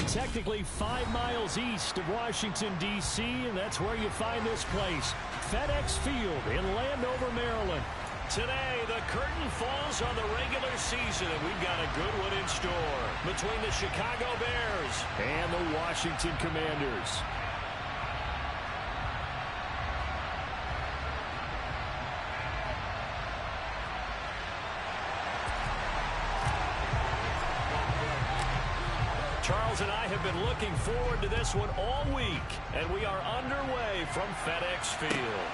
technically 5 miles east of Washington, D.C., and that's where you find this place, FedEx Field in Landover, Maryland. Today, the curtain falls on the regular season, and we've got a good one in store between the Chicago Bears and the Washington Commanders. Charles and I have been looking forward to this one all week, and we are underway from FedEx Field.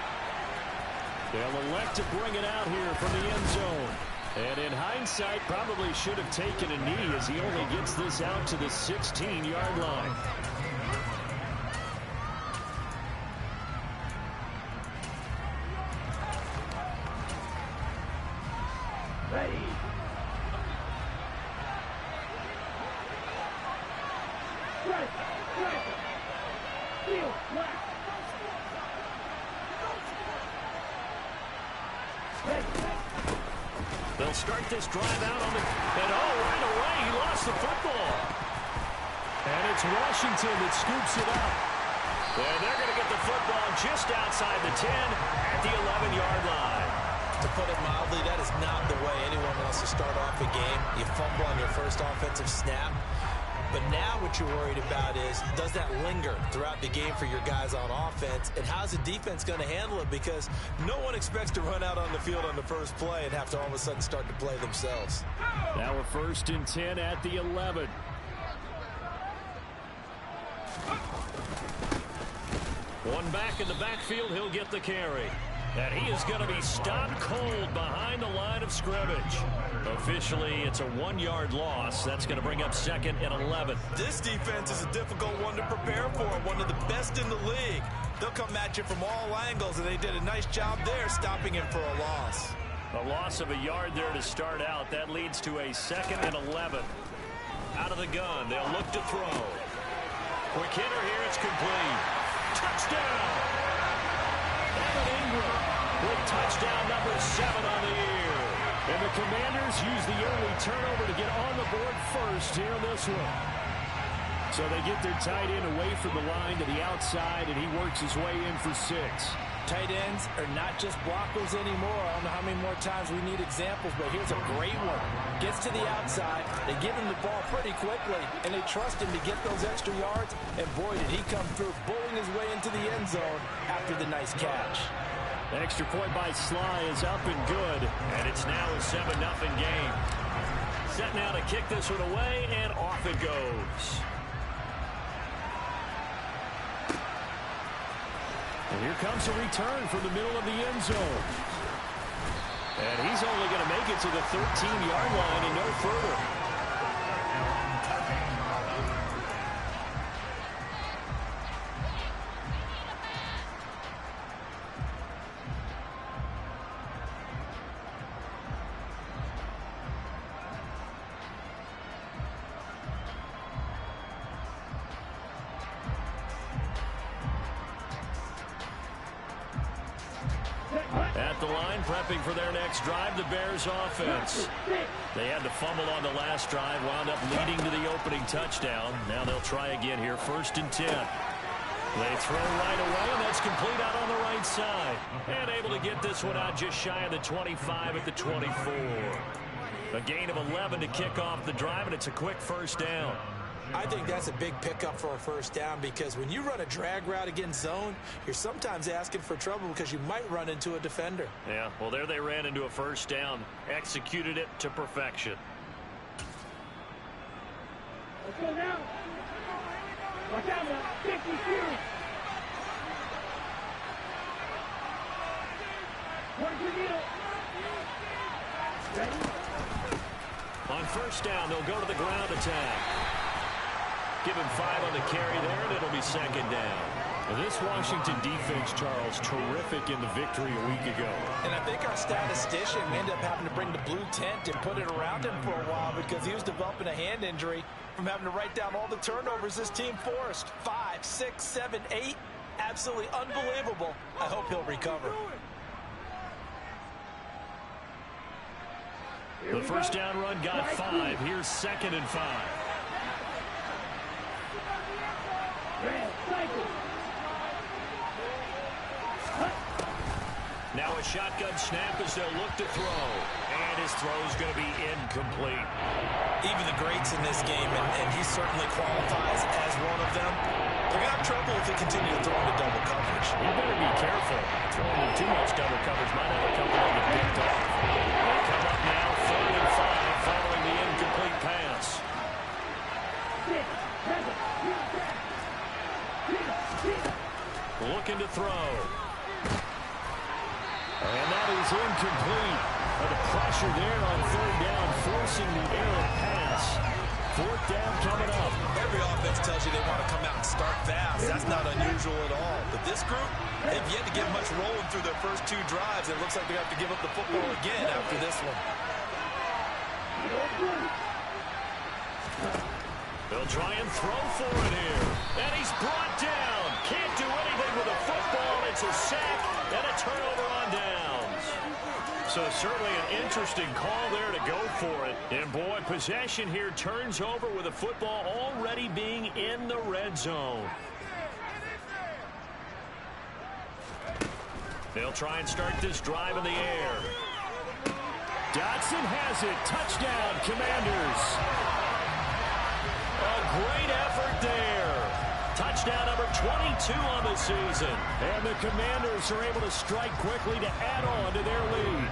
They'll elect to bring it out here from the end zone. And in hindsight, probably should have taken a knee as he only gets this out to the 16-yard line. Ready. They'll start this drive out on the... And right away, he lost the football. And it's Washington that scoops it up. And they're going to get the football just outside the 10 at the 11-yard line. To put it mildly, that is not the way anyone wants to start off a game. You fumble on your first offensive snap. But now what you're worried about is, does that linger throughout the game for your guys on offense? And how's the defense going to handle it? Because no one expects to run out on the field on the first play and have to all of a sudden start to play themselves. Now we're 1st and 10 at the 11. One back in the backfield, he'll get the carry. And he is going to be stopped cold behind the line of scrimmage. Officially, it's a 1-yard loss. That's going to bring up 2nd and 11. This defense is a difficult one to prepare for, one of the best in the league. They'll come at you from all angles, and they did a nice job there stopping him for a loss. A loss of a yard there to start out. That leads to a 2nd and 11. Out of the gun, they'll look to throw. Quick hitter here, it's complete. Touchdown! With touchdown number 7 on the year. And the Commanders use the early turnover to get on the board first here in this one. So they get their tight end away from the line to the outside, and he works his way in for 6. Tight ends are not just blockers anymore. I don't know how many more times we need examples, but here's a great one. Gets to the outside, they give him the ball pretty quickly, and they trust him to get those extra yards, and boy, did he come through, bullying his way into the end zone after the nice catch. The extra point by Sly is up and good, and it's now a 7-0 game. Set now to kick this one away, and off it goes. And here comes a return from the middle of the end zone. And he's only going to make it to the 13-yard line and no further. At the line, prepping for their next drive, the Bears offense. They had the fumble on the last drive, wound up leading to the opening touchdown. Now they'll try again here, 1st and 10. They throw right away, and that's complete out on the right side. And able to get this one out just shy of the 25 at the 24. A gain of 11 to kick off the drive, and it's a quick 1st down. I think that's a big pickup for a 1st down because when you run a drag route against zone, you're sometimes asking for trouble because you might run into a defender. Yeah, well, there they ran into a 1st down, executed it to perfection. Let's go now. Watch out now. 52. One to the needle. Ready? On 1st down, they'll go to the ground attack. Give him 5 on the carry there, and it'll be 2nd down. Well, this Washington defense, Charles, terrific in the victory a week ago. And I think our statistician ended up having to bring the blue tent and put it around him for a while because he was developing a hand injury from having to write down all the turnovers this team forced. 5, 6, 7, 8. Absolutely unbelievable. I hope he'll recover. The 1st down run got 5. Here's 2nd and 5. Now a shotgun snap as they'll look to throw. And his throw's going to be incomplete. Even the greats in this game, and he certainly qualifies as one of them, they're going to have trouble if they continue to throw into double coverage. You better be careful. Throwing in too much double coverage might have a couple of them picked off. They come up now 3rd and 5 following the incomplete pass. Looking to throw. And that is incomplete. The pressure there on 3rd down, forcing the errant pass. 4th down coming up. Every offense tells you they want to come out and start fast. That's not unusual at all. But this group, they've yet to get much rolling through their first 2 drives. It looks like they have to give up the football again after this one. They'll try and throw for it here. And he's brought down. Can't do anything with a football. It's a sack and a turnover on downs. So certainly an interesting call there to go for it. And boy, possession here turns over with the football already being in the red zone. They'll try and start this drive in the air. Dotson has it. Touchdown, Commanders. A great effort there. Touchdown number 22 on the season. And the Commanders are able to strike quickly to add on to their lead.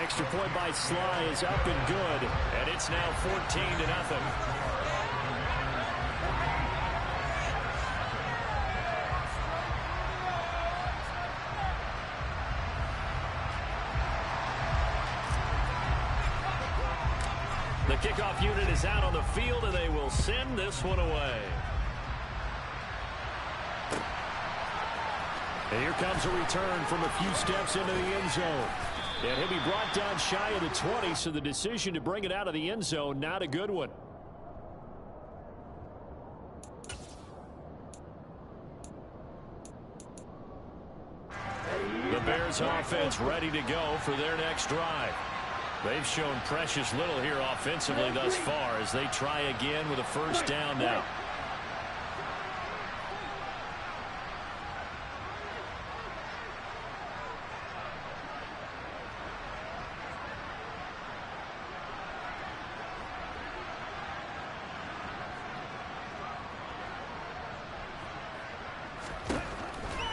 Extra point by Sly is up and good. And it's now 14-0. The kickoff unit is out on the field, and they will send this one away. And here comes a return from a few steps into the end zone. And he'll be brought down shy of the 20, so the decision to bring it out of the end zone, not a good one. The Bears offense ready to go for their next drive. They've shown precious little here offensively thus far as they try again with a 1st down now.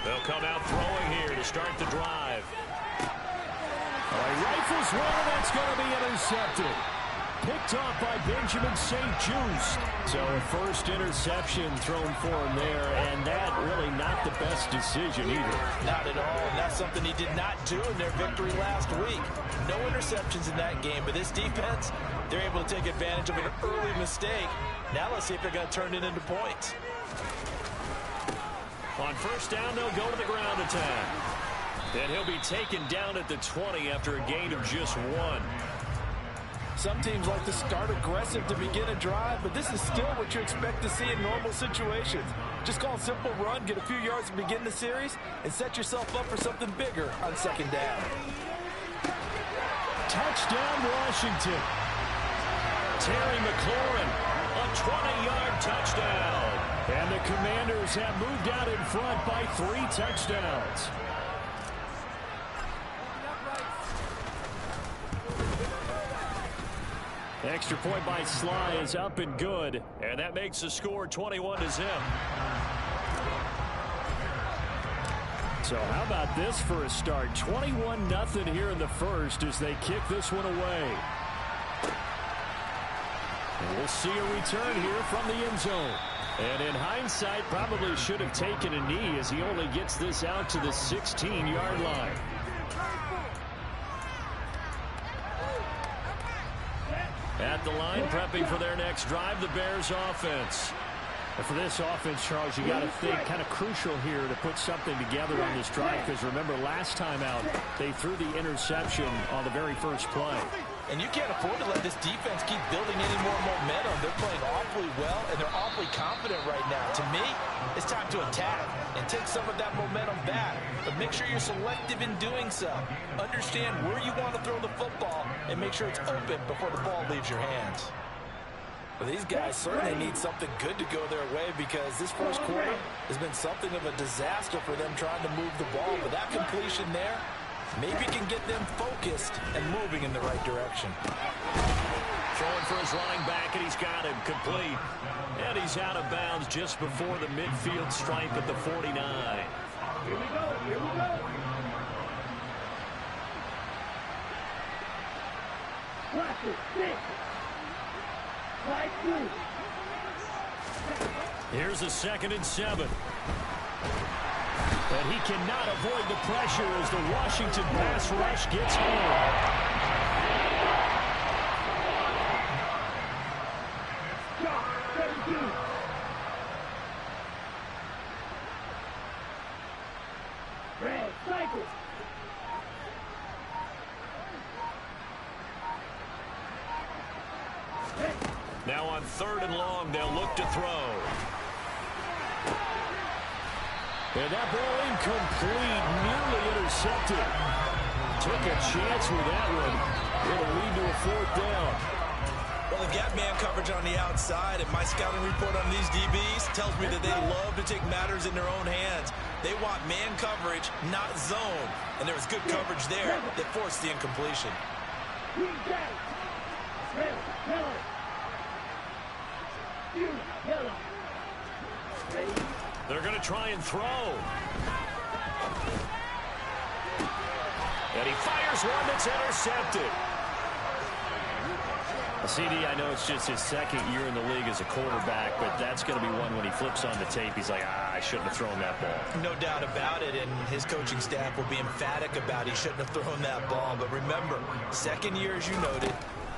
They'll come out throwing here to start the drive. Rifles one, that's going to be intercepted. Picked off by Benjamin St. Just. So a 1st interception thrown for him there, and that really not the best decision either. Not at all, and that's something he did not do in their victory last week. No interceptions in that game, but this defense, they're able to take advantage of an early mistake. Now let's see if they're going to turn it into points. On 1st down, they'll go to the ground attack. And he'll be taken down at the 20 after a gain of just 1. Some teams like to start aggressive to begin a drive, but this is still what you expect to see in normal situations. Just call a simple run, get a few yards to begin the series, and set yourself up for something bigger on 2nd down. Touchdown, Washington. Terry McLaurin, a 20-yard touchdown. And the Commanders have moved out in front by 3 touchdowns. Extra point by Sly is up and good. And that makes the score 21-0. So how about this for a start? 21-0 here in the 1st as they kick this one away. And we'll see a return here from the end zone. And in hindsight, probably should have taken a knee as he only gets this out to the 16-yard line. At the line, prepping for their next drive, the Bears offense. And for this offense, Charles, you got to think kind of crucial here to put something together on this drive, because remember, last time out, they threw the interception on the very first play. And you can't afford to let this defense keep building any more momentum. They're playing awfully well, and they're awfully confident right now. To me, it's time to attack and take some of that momentum back. But make sure you're selective in doing so. Understand where you want to throw the football and make sure it's open before the ball leaves your hands. Well, these guys certainly need something good to go their way because this first quarter has been something of a disaster for them trying to move the ball. But that completion there maybe can get them focused and moving in the right direction. Throwing for his running back, and he's got him complete. And he's out of bounds just before the midfield stripe at the 49. Here we go. Here we go. Watch it. 6. Slide 2. Here's a 2nd and 7. But he cannot avoid the pressure as the Washington pass rush gets home. Now on 3rd and long, they'll look to throw. And that ball incomplete, nearly intercepted. Took a chance with that one. It'll lead to a 4th down. Well, they've got man coverage on the outside, and my scouting report on these DBs tells me that they love to take matters in their own hands. They want man coverage, not zone. And there was good coverage there that forced the incompletion. They're going to try and throw. And he fires one that's intercepted. CD, I know it's just his 2nd year in the league as a quarterback, but that's going to be one when he flips on the tape. He's like, I shouldn't have thrown that ball. No doubt about it, and his coaching staff will be emphatic about he shouldn't have thrown that ball. But remember, 2nd year, as you noted,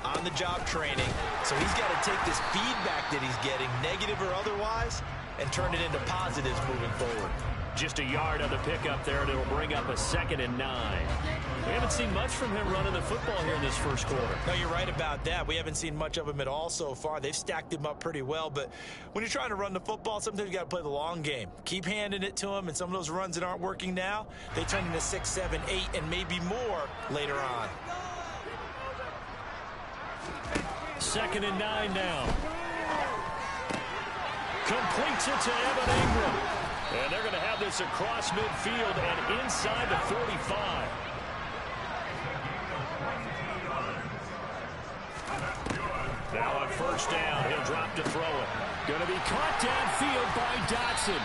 on-the-job training. So he's got to take this feedback that he's getting, negative or otherwise, and turn it into positives moving forward. Just a yard on the pickup there, and it'll bring up a 2nd and 9. We haven't seen much from him running the football here in this first quarter. No, you're right about that. We haven't seen much of him at all so far. They've stacked him up pretty well, but when you're trying to run the football, sometimes you got to play the long game. Keep handing it to him, and some of those runs that aren't working now, they turn into 6, 7, 8, and maybe more later on. 2nd and 9 now. Completes it to Evan Ingram. And they're going to have this across midfield and inside the 45. Now on 1st down, he'll drop to throw it. Going to be caught downfield by Dotson.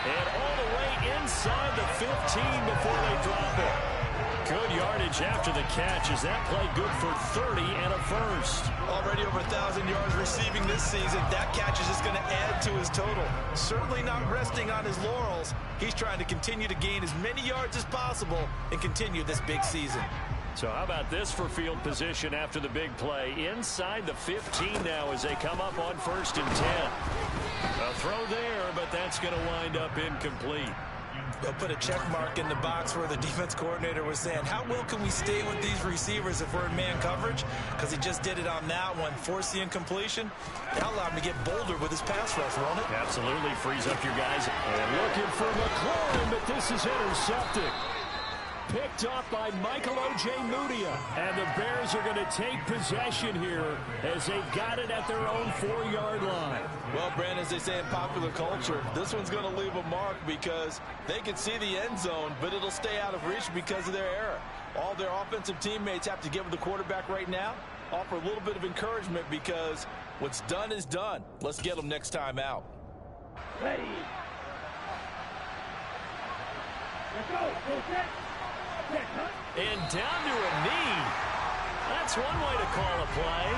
And all the way inside the 15 before they drop it. Good yardage after the catch. Is that play good for 30 and a first? Already over 1,000 yards receiving this season. That catch is just going to add to his total. Certainly not resting on his laurels. He's trying to continue to gain as many yards as possible and continue this big season. So how about this for field position after the big play? Inside the 15 now as they come up on 1st and 10. A throw there, but that's going to wind up incomplete. They'll put a check mark in the box where the defense coordinator was saying, how well can we stay with these receivers if we're in man coverage? Because he just did it on that one, forced the incompletion. That allowed him to get bolder with his pass rush, won't it? Absolutely, frees up your guys. And looking for McLaurin, but this is intercepted. Picked off by Michael Ojemudia. And the Bears are going to take possession here as they've got it at their own 4-yard line. Well, Brandon, as they say in popular culture, this one's going to leave a mark because they can see the end zone, but it'll stay out of reach because of their error. All their offensive teammates have to give the quarterback right now, offer a little bit of encouragement because what's done is done. Let's get them next time out. Ready. Let's go. Go set. And down to a knee. That's one way to call a play.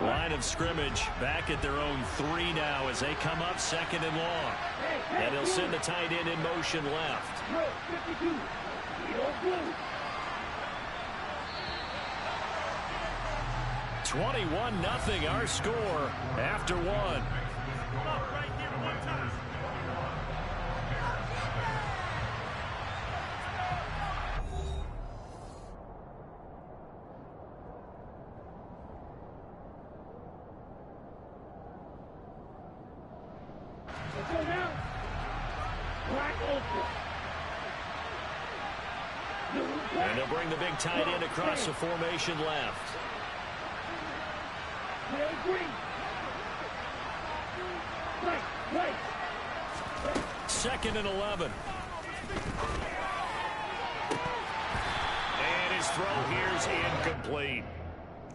Line of scrimmage back at their own 3 now as they come up 2nd and long. And he'll send the tight end in motion left. 21-0 our score after 1. And they'll bring the big tight end across the formation left. Second and 11. And his throw here is incomplete.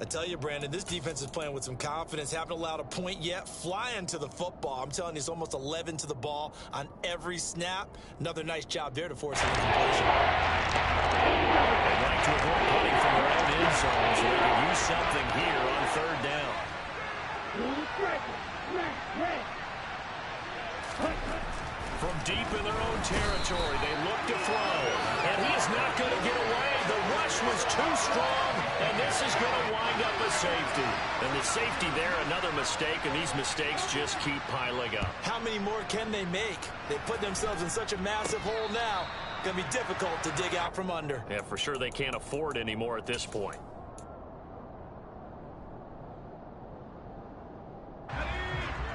I tell you, Brandon, this defense is playing with some confidence. Haven't allowed a point yet. Flying to the football. I'm telling you, it's almost 11 to the ball on every snap. Another nice job there to force an incompletion. They'd like to avoid punting from their own end zone, so they can use something here on third down. From deep in their own territory, they look to throw. And he is not going to get away. The rush was too strong, and this is going to wind up a safety. And the safety there, another mistake, and these mistakes just keep piling up. How many more can they make? They put themselves in such a massive hole now. Going to be difficult to dig out from under. Yeah, for sure they can't afford anymore at this point.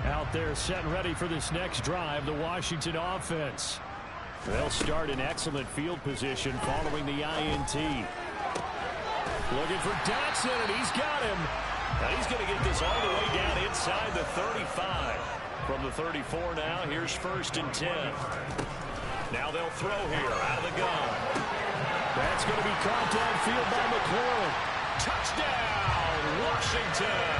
Out there set and ready for this next drive, the Washington offense. They'll start in excellent field position following the INT. Looking for Dotson, and he's got him. Now he's going to get this all the way down inside the 35. From the 34 now, here's first and 10. Now they'll throw here out of the gun. That's going to be caught downfield by McLaurin. Touchdown, Washington.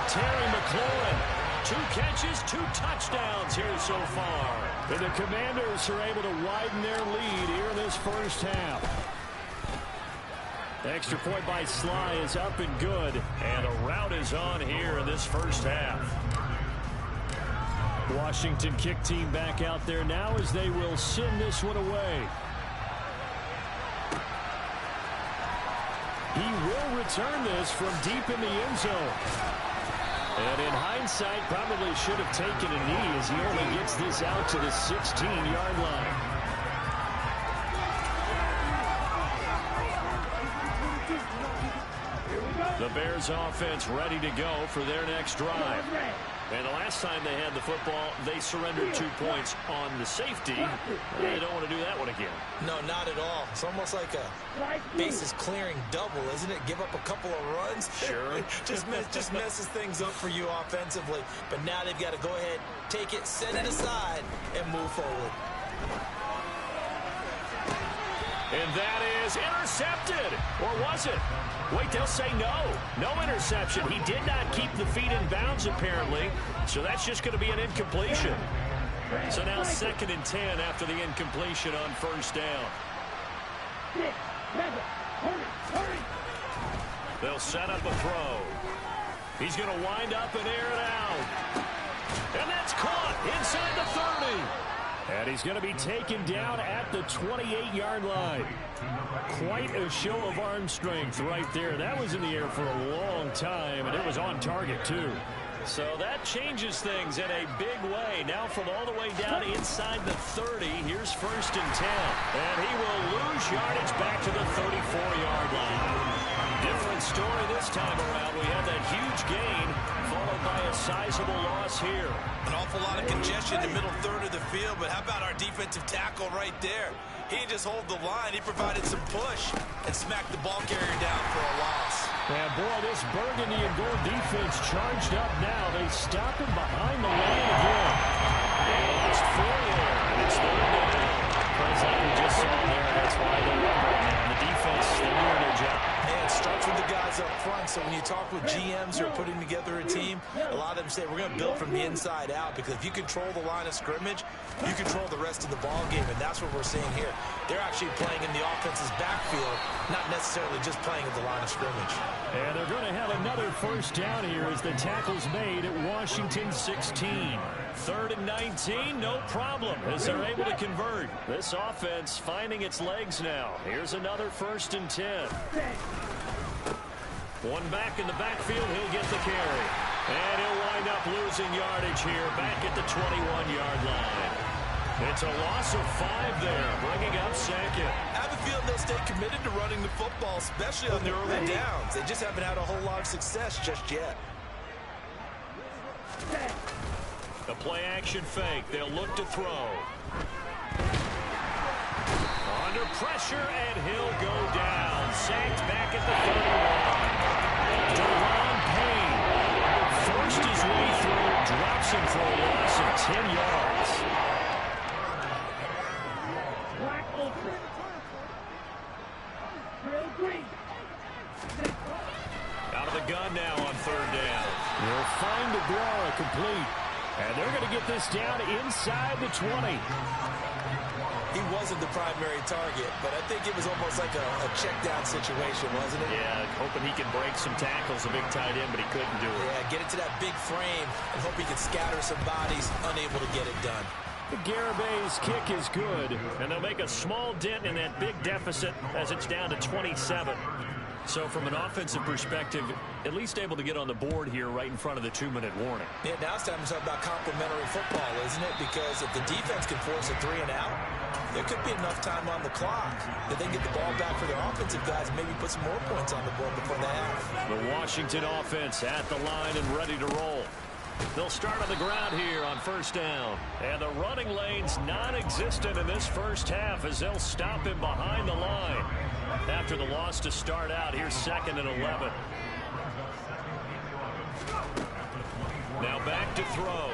Terry McLaurin. 2 catches, 2 touchdowns here so far. And the Commanders are able to widen their lead here in this first half. Extra point by Sly is up and good. And a rout is on here in this first half. Washington kick team back out there now as they will send this one away. He will return this from deep in the end zone. And in hindsight, probably should have taken a knee as he only gets this out to the 16-yard line. The Bears offense ready to go for their next drive. And the last time they had the football, they surrendered 2 points on the safety. They don't want to do that one again. No, not at all. It's almost like a bases clearing double, isn't it? Give up a couple of runs. Sure. just messes things up for you offensively. But now they've got to go ahead, take it, set it aside, and move forward. And that is intercepted. Or was it? Wait, they'll say no. No interception. He did not keep the feet in bounds, apparently. So that's just going to be an incompletion. So now second and 10 after the incompletion on first down. They'll set up a throw. He's going to wind up and air it out. And that's caught inside the 30. And he's going to be taken down at the 28-yard line. Quite a show of arm strength right there. That was in the air for a long time, and it was on target, too. So that changes things in a big way. Now from all the way down inside the 30, here's first and 10. And he will lose yardage back to the 34-yard line. Different story this time around. We had that huge gain followed by a sizable loss here. An awful lot of congestion in the middle third of the field, but how about our defensive tackle right there? He didn't just hold the line. He provided some push and smacked the ball carrier down for a loss. And boy, this burgundy and gold defense charged up now. They stop him behind the line again. They lost 4 there, and it's third down. Plays like we just saw there. That's why they're up right now. The defense, they're doing their job. And it starts with the guys up front. So when you talk with GMs who are putting together a team, a lot of them say we're going to build from the inside out, because if you control the line of scrimmage, you control the rest of the ball game, and that's what we're seeing here. They're actually playing in the offense's backfield, not necessarily just playing at the line of scrimmage. And they're going to have another first down here as the tackle's made at Washington 16. Third and 19, no problem, as they're able to convert. This offense finding its legs now. Here's another first and 10. One back in the backfield, he'll get the carry. And he'll wind up losing yardage here back at the 21-yard line. It's a loss of 5 there, bringing up second. I have a feeling they'll stay committed to running the football, especially on the early downs. They just haven't had a whole lot of success just yet. The play action fake. They'll look to throw. On Under pressure, and he'll go down. Sacked back at the 31. Deron Payne forced his way through, drops him for a loss of 10 yards. Black open. Real green. Out of the gun now on third down. They'll find DeGuara complete. And they're going to get this down inside the 20. He wasn't the primary target, but I think it was almost like a check-down situation, wasn't it? Yeah, hoping he can break some tackles, a big tight end, but he couldn't do it. Yeah, get it to that big frame and hope he can scatter some bodies, unable to get it done. The Garabay's kick is good. And they'll make a small dent in that big deficit as it's down to 27. So from an offensive perspective, at least able to get on the board here right in front of the 2-minute warning. Yeah, now it's time to talk about complementary football, isn't it? Because if the defense can force a 3-and-out, there could be enough time on the clock that they can get the ball back for their offensive guys and maybe put some more points on the board before the half. The Washington offense at the line and ready to roll. They'll start on the ground here on first down. And the running lane's non-existent in this first half as they'll stop him behind the line. After the loss to start out, here's 2nd and 11. Now back to throw.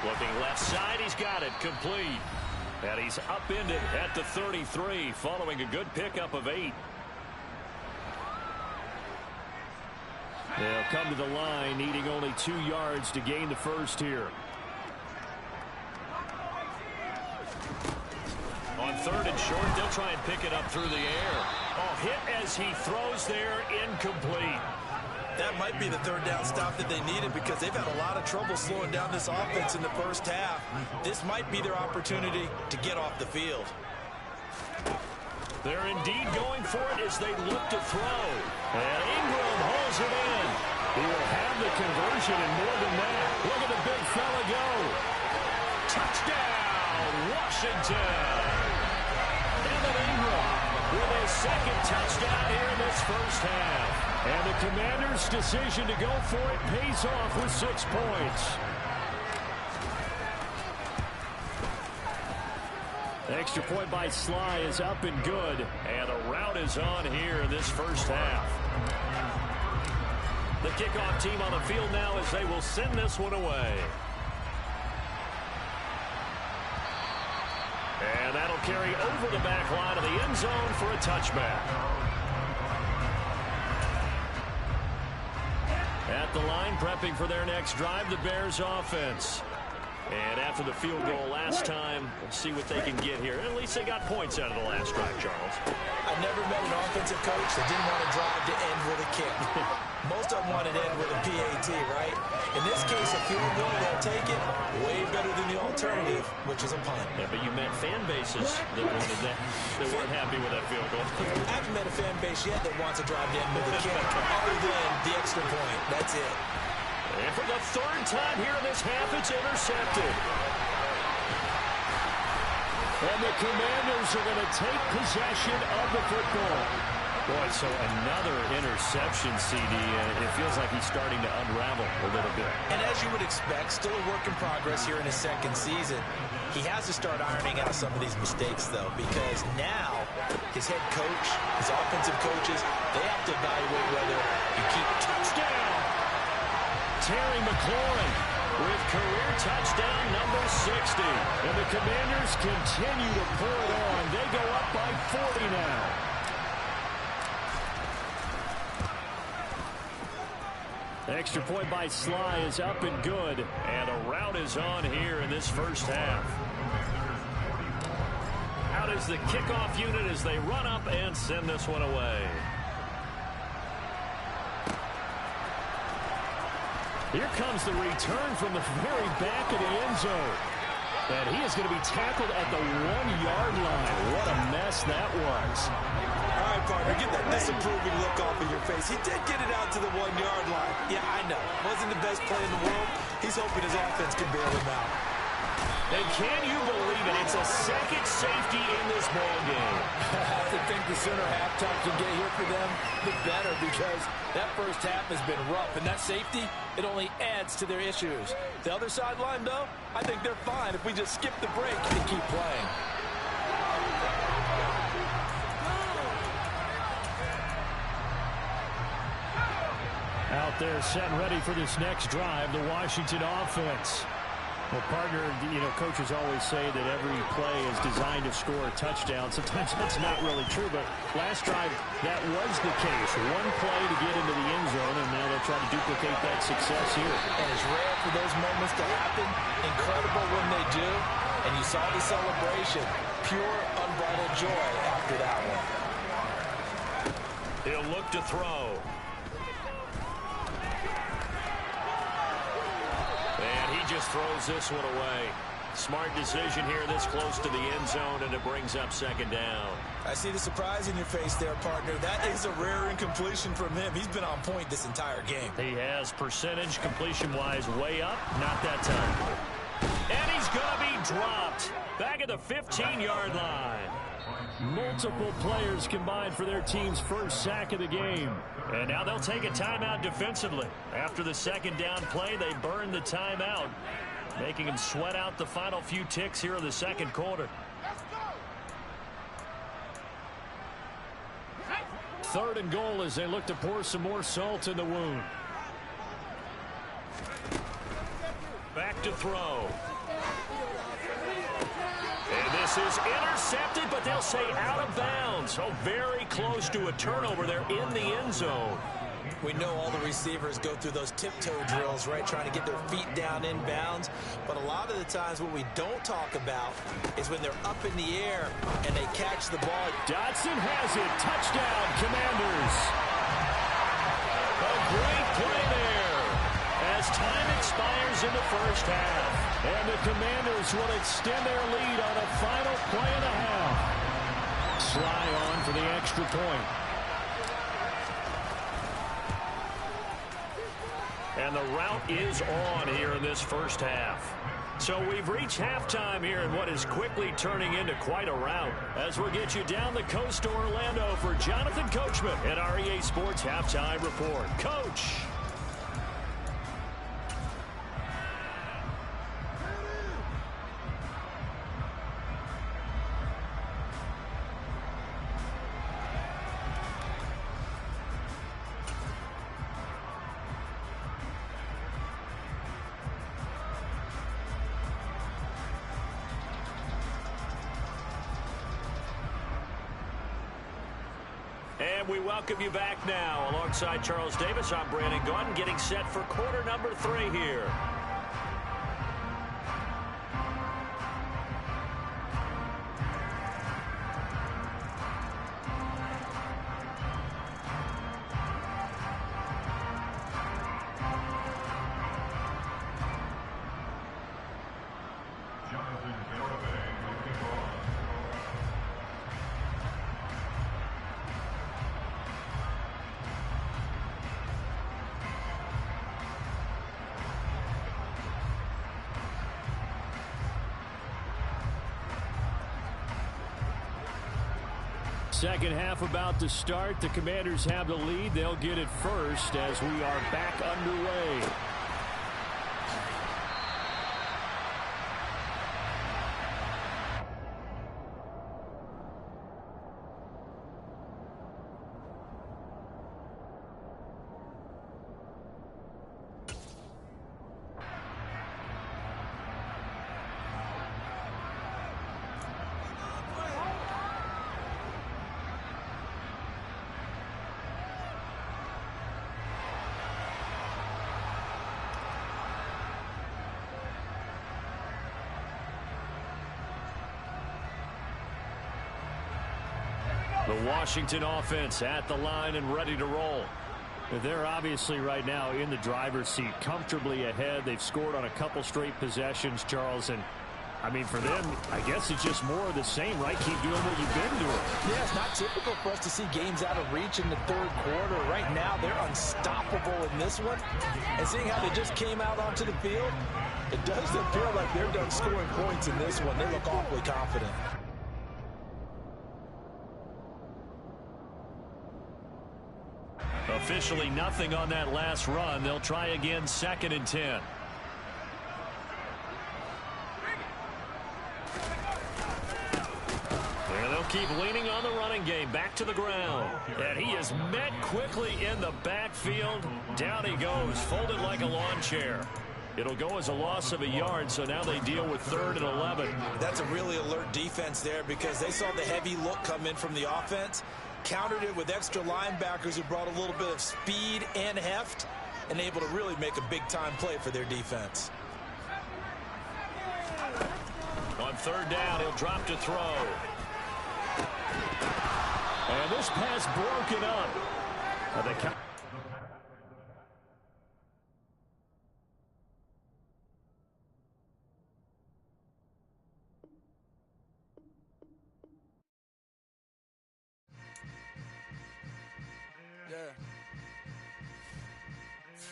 Looking left side, he's got it, complete. And he's upended at the 33, following a good pickup of 8. They'll come to the line, needing only 2 yards to gain the first here. On 3rd and short, they'll try and pick it up through the air. Oh, hit as he throws there, incomplete. That might be the 3rd down stop that they needed because they've had a lot of trouble slowing down this offense in the first half. This might be their opportunity to get off the field. They're indeed going for it as they look to throw. And Ingram holds it in. He will have the conversion and more than that. Look at the big fella go. Touchdown, Washington. Evan Ingram with his 2nd touchdown here in this first half. And the Commanders' decision to go for it pays off with 6 points. Extra point by Sly is up and good. And the route is on here in this first half. The kickoff team on the field now as they will send this one away. And that'll carry over the back line of the end zone for a touchback. At the line, prepping for their next drive, the Bears offense. And after the field goal last time, we'll see what they can get here. At least they got points out of the last drive, Charles. I've never met an offensive coach that didn't want to drive to end with a kick. Most of them want to end with a PAT, right? In this case, a field goal, they'll take it. Way better than the alternative, which is a punt. Yeah, but you met fan bases that wanted that. They weren't happy with that field goal. I haven't met a fan base yet that wants to drive to end with a kick, other than the extra point. That's it. And for the 3rd time here in this half, it's intercepted. And the Commanders are going to take possession of the football. Boy, so another interception, CD. It feels like he's starting to unravel a little bit. And as you would expect, still a work in progress here in his 2nd season. He has to start ironing out some of these mistakes, though, because now his head coach, his offensive coaches, they have to evaluate whether you keep touchdown. Terry McLaurin with career touchdown number 60. And the Commanders continue to pour it on. They go up by 40 now. Extra point by Sly is up and good. And a route is on here in this first half. Out is the kickoff unit as they run up and send this one away. Here comes the return from the very back of the end zone. And he is going to be tackled at the 1-yard line. What a mess that was. All right, partner, get that disapproving look off of your face. He did get it out to the 1-yard line. Yeah, I know. Wasn't the best play in the world. He's hoping his offense can bail him out. And can you believe it? It's a second safety in this ball game. I have to think the sooner halftime can get here for them, the better, because that first half has been rough. And that safety, it only adds to their issues. The other sideline, though, I think they're fine if we just skip the break and keep playing. Out there set and ready for this next drive, the Washington offense. Well, partner, coaches always say that every play is designed to score a touchdown. Sometimes that's not really true, but last drive, that was the case. One play to get into the end zone, and now they'll try to duplicate that success here. And it's rare for those moments to happen. Incredible when they do. And you saw the celebration. Pure, unbridled joy after that one. He'll look to throw. And he just throws this one away. Smart decision here this close to the end zone, and it brings up second down. I see the surprise in your face there, partner. That is a rare incompletion from him. He's been on point this entire game. He has percentage completion-wise way up. Not that time. And he's going to be dropped back at the 15-yard line. Multiple players combined for their team's first sack of the game. And now they'll take a timeout defensively. After the second down play, they burn the timeout, making them sweat out the final few ticks here in the second quarter. Third and goal as they look to pour some more salt in the wound. Back to throw. And this is intercepted, but they'll say out of bounds. So very close to a turnover there in the end zone. We know all the receivers go through those tiptoe drills, right, trying to get their feet down inbounds. But a lot of the times what we don't talk about is when they're up in the air and they catch the ball. Dotson has it. Touchdown, Commanders. A great play there as time expires in the first half. And the Commanders will extend their lead on a final play and a half. Sly on for the extra point. And the route is on here in this first half. So we've reached halftime here in what is quickly turning into quite a rout. As we'll get you down the coast to Orlando for Jonathan Coachman at our EA Sports Halftime Report. Coach. And we welcome you back now. Alongside Charles Davis, I'm Brandon Gaudin, getting set for quarter number 3 here. Second half about to start. The Commanders have the lead. They'll get it first as we are back underway. The Washington offense at the line and ready to roll. They're obviously right now in the driver's seat, comfortably ahead. They've scored on a couple straight possessions, Charles, and I mean, for them, I guess it's just more of the same, right? Keep doing what you've been doing. Yeah, it's not typical for us to see games out of reach in the third quarter. Right now, they're unstoppable in this one. And seeing how they just came out onto the field, it does appear like they're done scoring points in this one. They look awfully confident. Officially nothing on that last run. They'll try again, 2nd and 10. They'll keep leaning on the running game. Back to the ground. And he is met quickly in the backfield. Down he goes, folded like a lawn chair. It'll go as a loss of a yard, so now they deal with 3rd and 11. That's a really alert defense there because they saw the heavy look come in from the offense, countered it with extra linebackers who brought a little bit of speed and heft, and able to really make a big-time play for their defense. On 3rd down, he'll drop to throw. And this pass broken up.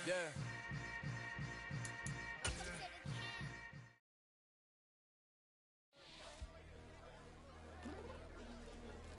Yeah.